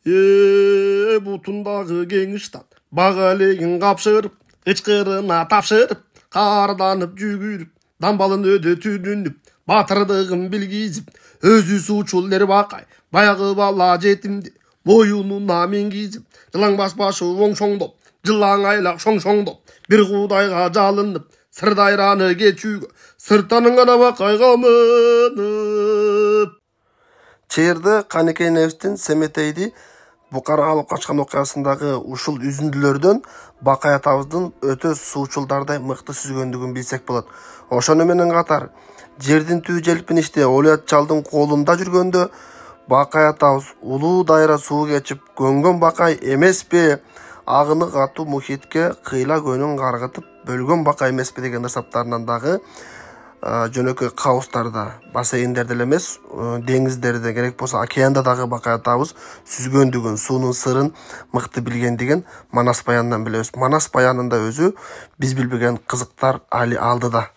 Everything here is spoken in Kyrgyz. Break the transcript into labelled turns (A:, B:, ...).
A: Butundagı gengiştan bagalegen kapşırıp, ıçkırına tapşırıp, kardanıp jügürüp, dambalın ödü tüdünüp, batırdığım bilgizip, özü suçulları bakay, bayağı balla jetimdi, boyununa mengizip, жылаң бас başı оңшоңдоп, жылаң айлақ шоңшоңдоп, bir құдайға жалынып, сырдайраны кечүүгө, сыртанын гана бакай камынып. Чээрде Канекей Невстин Семетейди Букара алып качкан окуясындагы ушул үзүндүлөрдөн Бакай атабыздын өтө суучулдардай мыкты сүзгөндүгүн билсек болот. Ошону менен катар жердин түбү желпиниште Олият Чалдын колунда жүргөндө Бакай атабыз улуу дайра суу кечип көнгөн бакай эмеспи, агыны катуу мухитке кыйла көнүн каргытып бөлгөн бакай эмеспи деген ысаптарынан дагы жөнөкөй кабыстарда, бассейндерде эле эмес, деңиздерде, керек болсо океанда дагы Бакай атабыз сүзгөндүгүн, суунун сырын мыкты билгендигин Манас баянынан билебиз. Манас баянында өзү биз билбеген кызыктар али алдыда.